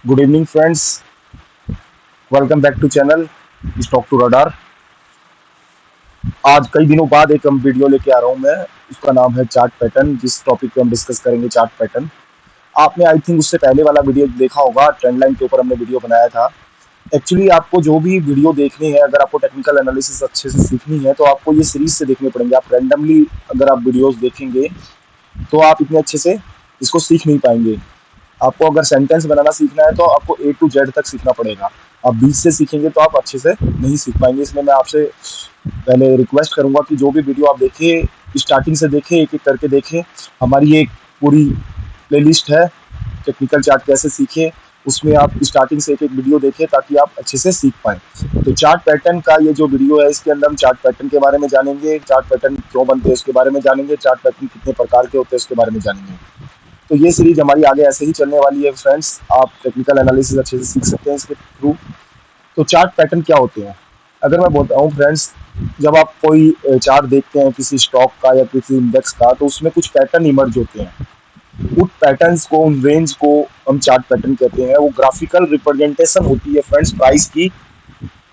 Good evening friends, welcome back to channel stock to radar. आज कई दिनों बाद एक हम वीडियो लेके आ रहा हूँ मैं। उसका नाम है चार्ट पैटर्न। जिस टॉपिक पे हम डिस्कस करेंगे चार्ट पैटर्न। आपने आई थिंक उससे पहले वाला वीडियो देखा होगा, ट्रेंड लाइन के ऊपर हमने वीडियो बनाया था। एक्चुअली आपको जो भी वीडियो देखनी है, अगर आपको टेक्निकल एनालिसिस अच्छे से सीखनी है तो आपको ये सीरीज से देखने पड़ेंगे। आप रैंडमली अगर आप वीडियोस देखेंगे तो आप इतने अच्छे से इसको सीख नहीं पाएंगे। आपको अगर सेंटेंस बनाना सीखना है तो आपको ए टू जेड तक सीखना पड़ेगा। आप बीच से सीखेंगे तो आप अच्छे से नहीं सीख पाएंगे। इसलिए मैं आपसे पहले रिक्वेस्ट करूंगा कि जो भी वीडियो आप देखें स्टार्टिंग से देखें, एक एक करके देखें। हमारी एक पूरी प्लेलिस्ट है, टेक्निकल चार्ट कैसे सीखें, उसमें आप स्टार्टिंग से एक एक वीडियो देखें ताकि आप अच्छे से सीख पाएँ। तो चार्ट पैटर्न का ये जो वीडियो है, इसके अंदर हम चार्ट पैटर्न के बारे में जानेंगे, चार्ट पैटर्न क्यों बनते हैं उसके बारे में जानेंगे, चार्ट पैटर्न कितने प्रकार के होते हैं उसके बारे में जानेंगे। तो ये सीरीज हमारी आगे ऐसे ही चलने वाली है फ्रेंड्स। आप टेक्निकल एनालिसिस अच्छे से सीख सकते हैं इसके थ्रू। तो चार्ट पैटर्न क्या होते हैं, अगर मैं बताऊं फ्रेंड्स, जब आप कोई चार्ट देखते हैं किसी स्टॉक का या किसी इंडेक्स का, तो उसमें कुछ पैटर्न इमर्ज होते हैं। उन पैटर्न्स को, उन रेंज को हम चार्ट पैटर्न कहते हैं। वो ग्राफिकल रिप्रेजेंटेशन होती है फ्रेंड्स प्राइस की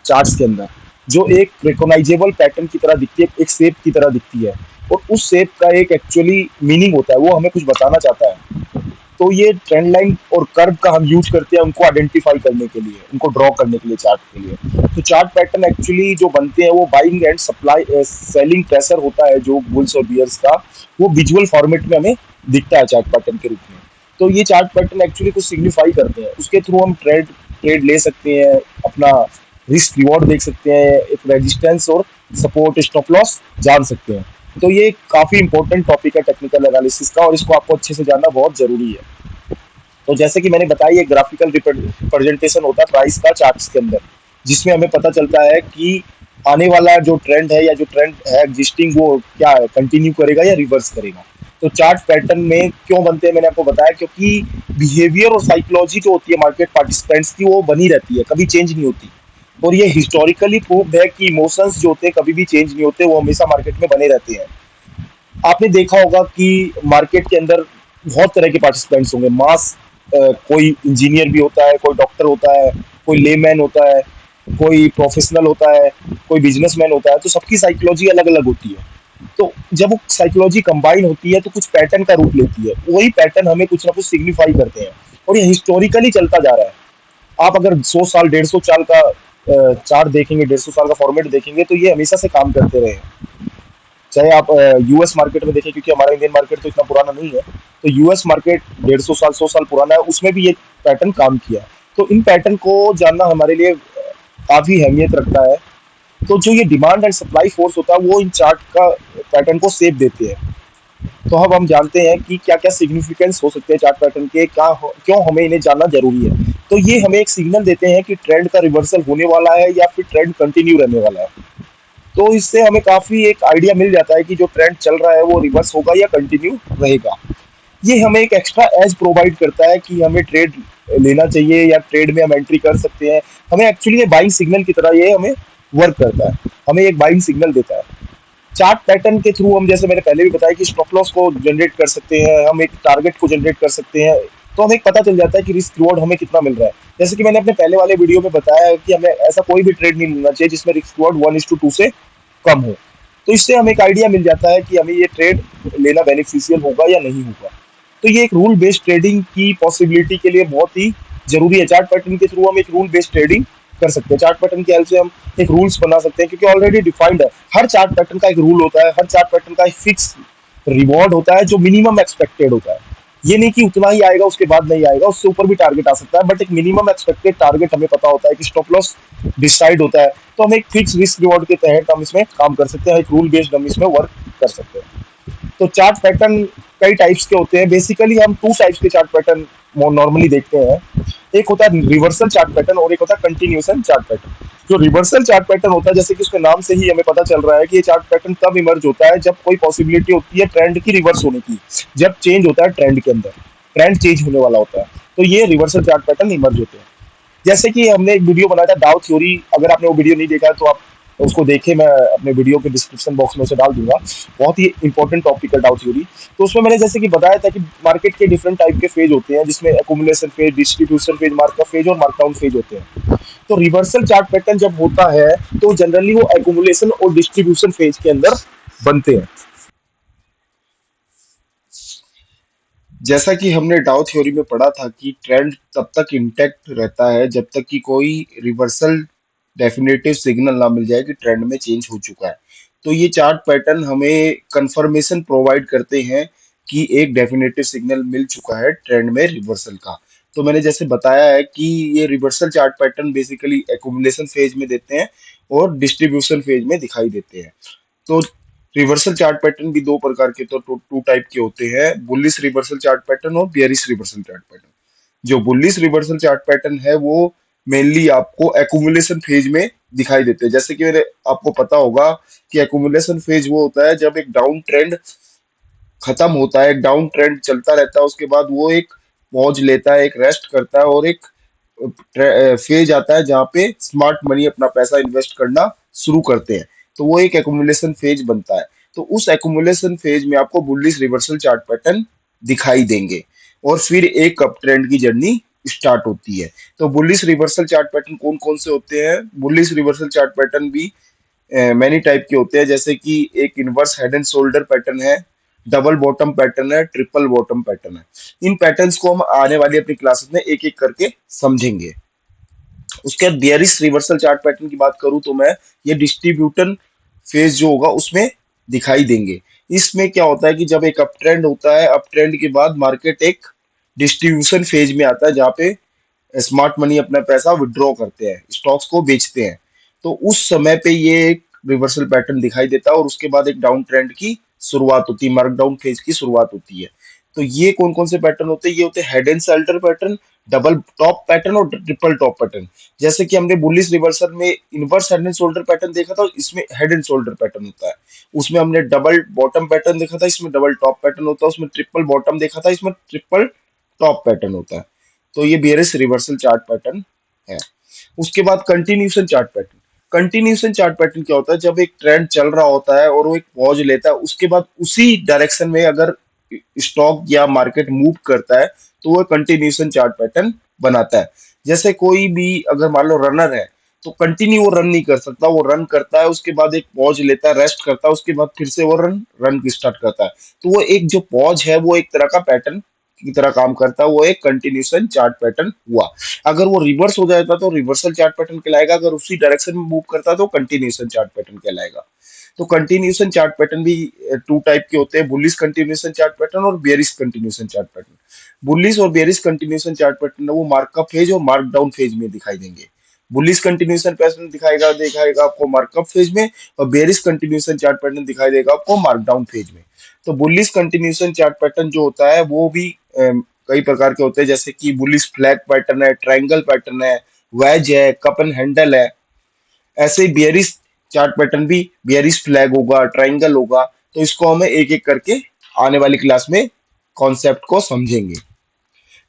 चार्ट्स के अंदर, जो एक रिकॉग्नाइजेबल पैटर्न की तरह दिखती है, एक शेप की तरह दिखती है। और उस शेप का एक एक्चुअली मीनिंग होता है, वो हमें कुछ बताना चाहता है। तो ये ट्रेंड लाइन और कर्व का हम यूज करते हैं उनको आइडेंटिफाई करने के लिए, उनको ड्रॉ करने के लिए चार्ट के लिए। तो चार्ट पैटर्न एक्चुअली जो बनते हैं वो buying and supply selling pressure होता है जो बुल्स और बियर्स का, वो विजुअल फॉर्मेट में हमें दिखता है चार्ट पैटर्न के रूप में। तो ये चार्ट पैटर्न एक्चुअली कुछ सिग्निफाई करते हैं, उसके थ्रू हम ट्रेड ट्रेड ले सकते हैं, अपना रिस्क रिवॉर्ड देख सकते हैं, एक रेजिस्टेंस और सपोर्ट स्टॉप लॉस जान सकते हैं। तो ये काफी इंपॉर्टेंट टॉपिक है टेक्निकल एनालिसिस का, और इसको आपको अच्छे से जानना बहुत जरूरी है। तो जैसे कि मैंने बताया, ये ग्राफिकल रिप्रेजेंटेशन होता है प्राइस का चार्ट्स के अंदर, जिसमें हमें पता चलता है कि आने वाला जो ट्रेंड है या जो ट्रेंड है एग्जिस्टिंग, वो क्या है, कंटिन्यू करेगा या रिवर्स करेगा। तो चार्ट पैटर्न में क्यों बनते हैं मैंने आपको बताया, क्योंकि बिहेवियर और साइकोलॉजी जो होती है मार्केट पार्टिसिपेंट्स की, वो बनी रहती है, कभी चेंज नहीं होती। और ये हिस्टोरिकली प्रूव्ड है कि इमोशंस जो होते हैं कभी भी चेंज नहीं होते, वो हमेशा मार्केट में बने रहते हैं। आपने देखा होगा कि मार्केट के अंदर बहुत तरह के पार्टिसिपेंट्स होंगे। कोई इंजीनियर भी होता है, कोई डॉक्टर होता है, कोई लेमैन होता है, कोई प्रोफेशनल होता है, कोई बिजनेसमैन होता है। तो सबकी साइकोलॉजी अलग अलग होती है। तो जब वो साइकोलॉजी कंबाइन होती है तो कुछ पैटर्न का रूप लेती है, वही पैटर्न हमें कुछ ना कुछ सिग्निफाई करते हैं। और ये हिस्टोरिकली चलता जा रहा है। आप अगर 100 साल 150 साल का चार्ट देखेंगे, 150 साल का फॉर्मेट देखेंगे, तो ये हमेशा से काम करते रहे हैं। चाहे आप यूएस मार्केट में देखें, क्योंकि हमारा इंडियन मार्केट तो इतना पुराना नहीं है, तो यूएस मार्केट 150 साल 100 साल पुराना है, उसमें भी ये पैटर्न काम किया है। तो इन पैटर्न को जानना हमारे लिए काफी अहमियत रखता है। तो जो ये डिमांड एंड सप्लाई फोर्स होता है, वो इन चार्ट का पैटर्न को शेप देते हैं। तो अब हम जानते हैं कि क्या क्या सिग्निफिकेंस हो सकते हैं चार्ट पैटर्न के, क्यों हमें इन्हें जानना जरूरी है। तो ये हमें एक सिग्नल देते हैं कि ट्रेंड का रिवर्सल होने वाला है या फिर ट्रेंड कंटिन्यू रहने वाला है। तो इससे हमें काफ़ी एक आइडिया मिल जाता है कि जो ट्रेंड चल रहा है वो रिवर्स होगा या कंटिन्यू रहेगा। ये हमें एक एक्स्ट्रा एज प्रोवाइड करता है कि हमें ट्रेड लेना चाहिए या ट्रेड में हम एंट्री कर सकते हैं। हमें एक्चुअली ये बाइंग सिग्नल की तरह ये हमें वर्क करता है, हमें एक बाइंग सिग्नल देता है। चार्ट पैटर्न के थ्रू हम, जैसे मैंने पहले भी बताया, कि स्टॉप लॉस को जनरेट कर सकते हैं, हम एक टारगेट को जनरेट कर सकते हैं। तो हमें पता चल जाता है कि रिस्क रिवॉर्ड हमें कितना मिल रहा है। जैसे कि मैंने अपने पहले वाले वीडियो में बताया कि हमें ऐसा कोई भी ट्रेड नहीं लेना चाहिए जिसमें रिस्क रिवॉर्ड 1:2 से कम हो। तो इससे हमें एक आइडिया मिल जाता है कि हमें ये ट्रेड लेना बेनिफिशियल होगा या नहीं होगा। तो ये एक रूल बेस्ड ट्रेडिंग की पॉसिबिलिटी के लिए बहुत ही जरूरी है। चार्ट पैटर्न के थ्रू हम एक रूल बेस्ड ट्रेडिंग कर सकते हैं। चार्ट पैटर्न की हेल्प से हम एक रूल्स बना सकते हैं, क्योंकि ऑलरेडी डिफाइंड है। हर चार्ट पैटर्न का एक रूल होता है, हर चार्ट पैटर्न का एक फिक्स रिवॉर्ड होता है जो मिनिमम एक्सपेक्टेड होता है। ये नहीं कि उतना ही आएगा उसके बाद नहीं आएगा, उससे ऊपर भी टारगेट आ सकता है, बट एक मिनिमम एक्सपेक्टेड टारगेट हमें पता होता है कि स्टॉप लॉस डिसाइड होता है। तो हम एक फिक्स रिस्क रिवॉर्ड के तहत हम इसमें काम कर सकते हैं, एक रूल बेस्ड हम इसमें वर्क कर सकते हैं। तो चार्ट पैटर्न कई टाइप्स के होते हैं। बेसिकली हम टू टाइप्स के चार्ट पैटर्न नॉर्मली देखते हैं। एक होता है रिवर्सल चार्ट पैटर्न और एक होता है कंटिन्यूएशन चार्ट पैटर्न। जो रिवर्सल चार्ट पैटर्न होता है, जैसे कि उसके नाम से ही हमें पता चल रहा है कि ये चार्ट पैटर्न तब इमर्ज होता है जब कोई पॉसिबिलिटी होती है ट्रेंड की रिवर्स होने की, जब चेंज होता है ट्रेंड के अंदर, ट्रेंड चेंज होने वाला होता है, तो ये रिवर्सल चार्ट पैटर्न इमर्ज होते हैं। जैसे कि हमने एक वीडियो बनाया था डाउ थ्योरी, अगर आपने वो वीडियो नहीं देखा है तो आप उसको देखें, मैं अपने वीडियो के डिस्क्रिप्शन बॉक्स में उसे डाल दूंगा। बहुत ही इंपॉर्टेंट टॉपिक है डाउ थ्योरी। तो उसमें मैंने जैसे कि बताया था कि मार्केट के डिफरेंट टाइप के फेज होते हैं, जिसमें accumulation phase, distribution phase, markup phase और मार्कडाउन फेज होते हैं। तो रिवर्सल चार्ट पैटर्न जब होता है तो जनरली वो एकुमुलेशन और डिस्ट्रीब्यूशन फेज के अंदर बनते हैं। जैसा कि हमने डाउ थ्योरी में पढ़ा था कि ट्रेंड तब तक इंटैक्ट रहता है जब तक कि कोई रिवर्सल डेफिनेटिव सिग्नल ना मिल जाए कि ट्रेंड में चेंज हो चुका है। तो ये चार्ट पैटर्न हमें कंफर्मेशन प्रोवाइड करते हैं कि एक डेफिनेटिव सिग्नल मिल चुका है ट्रेंड में रिवर्सल का। तो मैंने जैसे बताया है कि ये reversal chart pattern basically accumulation phase में देते हैं और डिस्ट्रीब्यूशन फेज में दिखाई देते हैं। तो रिवर्सल चार्ट पैटर्न भी दो प्रकार के, तो टू टाइप के होते हैं, बुलिश रिवर्सल चार्ट पैटर्न और बियरिश रिवर्सल चार्ट पैटर्न। जो बुलिश रिवर्सल चार्ट पैटर्न है वो मेनली आपको एकुमुलेशन फेज में दिखाई देते हैं। जैसे कि मेरे आपको पता होगा कि एकुमुलेशन फेज वो होता है जब एक डाउन ट्रेंड खत्म होता है, एक डाउन ट्रेंड चलता रहता है, उसके बाद वो एक पॉज लेता है, एक रेस्ट करता है और एक फेज आता है जहाँ पे स्मार्ट मनी अपना पैसा इन्वेस्ट करना शुरू करते हैं। तो वो एक एकुमुलेशन फेज बनता है। तो उस एकुमुलेशन फेज में आपको बुलिश रिवर्सल चार्ट पैटर्न दिखाई देंगे और फिर एक अप ट्रेंड की जर्नी स्टार्ट होती है। तो बुलिश रिवर्सल चार्ट पैटर्न कौन कौन से होते हैं? बुलिश रिवर्सल चार्ट पैटर्न भी मैनी टाइप के होते हैं, जैसे कि एक inverse head and shoulder pattern है, डबल बॉटम पैटर्न है, ट्रिपल बॉटम पैटर्न है। इन पैटर्न्स को हम आने वाली अपनी क्लासेस में एक एक करके समझेंगे। उसके बाद बियरिश रिवर्सल चार्ट पैटर्न की बात करूं तो मैं, ये डिस्ट्रीब्यूटन फेज जो होगा उसमें दिखाई देंगे। इसमें क्या होता है कि जब एक अप ट्रेंड होता है, अप ट्रेंड के बाद मार्केट एक डिस्ट्रीब्यूशन फेज में आता है जहाँ पे स्मार्ट मनी अपना पैसा विड्रॉ करते हैं, स्टॉक्स को बेचते हैं। तो उस समय पे ये एक रिवर्सल पैटर्न दिखाई देता है और उसके बाद एक डाउन ट्रेंड की शुरुआत होती है, मार्कडाउन फेज की शुरुआत होती है। तो ये कौन कौन से पैटर्न होते हैं? ये होते हैं head and shoulder pattern, double top pattern और ट्रिपल टॉप पैटर्न। जैसे कि हमने बुलिश रिवर्सल में inverse head and shoulder pattern देखा था, इसमें हेड एंड शोल्डर पैटर्न होता है। उसमें हमने डबल बॉटम पैटर्न देखा था, इसमें डबल टॉप पैटर्न होता है। उसमें ट्रिपल बॉटम देखा था, इसमें ट्रिपल टॉप पैटर्न होता है। तो ये बियरिश रिवर्सल चार्ट पैटर्न है। उसके बाद continuation chart pattern. Continuation chart pattern क्या होता है? जब एक ट्रेंड चल रहा होता है और वो एक पॉज लेता है, उसके बाद उसी डायरेक्शन में अगर स्टॉक या मार्केट मूव करता है तो वो कंटिन्यूशन चार्ट पैटर्न बनाता है। जैसे कोई भी अगर मान लो रनर है तो कंटिन्यू वो रन नहीं कर सकता, वो रन करता है, उसके बाद एक पॉज लेता है, रेस्ट करता है, उसके बाद फिर से वो रन रन स्टार्ट करता है। तो वो एक जो पॉज है वो एक तरह का पैटर्न की तरह काम करता है, वो एक कंटिन्यूशन चार्ट पैटर्न हुआ। अगर वो रिवर्स हो जाता तो रिवर्सल चार्ट पैटर्न कहलाएगा, अगर उसी डायरेक्शन में मूव करता तो कंटिन्यूशन चार्ट पैटर्न कहलाएगा। तो कंटिन्यूशन चार्ट पैटर्न भी टू टाइप के होते हैं, बुलिश कंटिन्यूशन चार्ट पैटर्न और bearish continuation chart pattern. Bullish और बेयरिश कंटिन्यूशन चार्ट पैटर्न वो मार्कअप फेज और मार्क डाउन फेज में दिखाई देंगे। बुलिश कंटिन्यूशन पैटर्न दिखाएगा दिखाएगा आपको मार्कअप फेज में, और बेयरिश कंटिन्यूशन चार्ट पैटर्न दिखाई देगा आपको मार्क डाउन फेज में। तो बुलिश कंटिन्यूशन चार्ट पैटर्न जो होता है वो भी कई प्रकार के होते हैं, जैसे कि बुलिश फ्लैग पैटर्न है, ट्रायंगल पैटर्न है, वेज है, कप एंड हैंडल है। ऐसे ही बियरिश चार्ट पैटर्न भी बियरिश फ्लैग होगा, ट्रायंगल होगा। तो इसको हमें एक एक करके आने वाली क्लास में कॉन्सेप्ट को समझेंगे।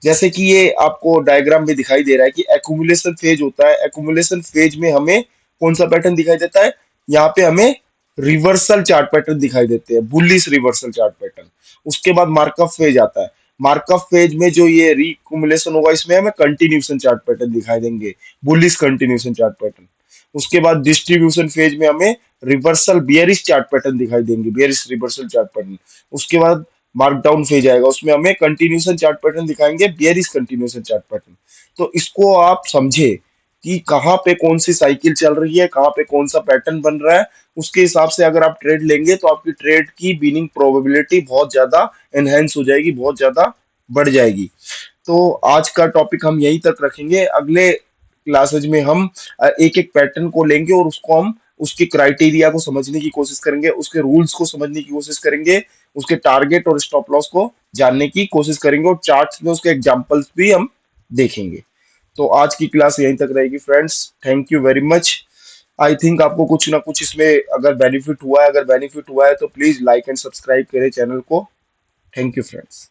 जैसे कि ये आपको डायग्राम में दिखाई दे रहा है कि एक्यूमुलेशन फेज होता है। एक्यूमुलेशन फेज में हमें कौन सा पैटर्न दिखाई देता है? यहाँ पे हमें रिवर्सल चार्ट पैटर्न दिखाई देते हैं, बुलिश रिवर्सल चार्ट पैटर्न। उसके बाद मार्कअप फेज आता है। मार्कअप फेज में जो ये रिकुमुलेशन होगा इसमें हमें कंटिन्यूशन चार्ट पैटर्न दिखाई देंगे, बुलिश कंटिन्यूशन चार्ट पैटर्न। उसके बाद डिस्ट्रीब्यूशन फेज में हमें रिवर्सल बियरिश चार्ट पैटर्न दिखाई देंगे, बियरिश रिवर्सल चार्ट पैटर्न। उसके बाद मार्क डाउन फेज आएगा, उसमें हमें कंटिन्यूशन चार्ट पैटर्न दिखाएंगे, बियरिश कंटिन्यूशन चार्ट पैटर्न। तो इसको आप समझे कि कहाँ पे कौन सी साइकिल चल रही है, कहाँ पे कौन सा पैटर्न बन रहा है। उसके हिसाब से अगर आप ट्रेड लेंगे तो आपकी ट्रेड की विनिंग प्रोबेबिलिटी बहुत ज्यादा एनहेंस हो जाएगी, बहुत ज्यादा बढ़ जाएगी। तो आज का टॉपिक हम यहीं तक रखेंगे। अगले क्लासेज में हम एक एक पैटर्न को लेंगे और उसको हम उसके क्राइटेरिया को समझने की कोशिश करेंगे, उसके रूल्स को समझने की कोशिश करेंगे, उसके टारगेट और स्टॉप लॉस को जानने की कोशिश करेंगे और चार्ट्स में उसके एग्जांपल्स भी हम देखेंगे। तो आज की क्लास यहीं तक रहेगी friends. Thank you very much. I think आपको कुछ ना कुछ इसमें अगर बेनिफिट हुआ है, तो प्लीज लाइक एंड सब्सक्राइब करें चैनल को। Thank you friends.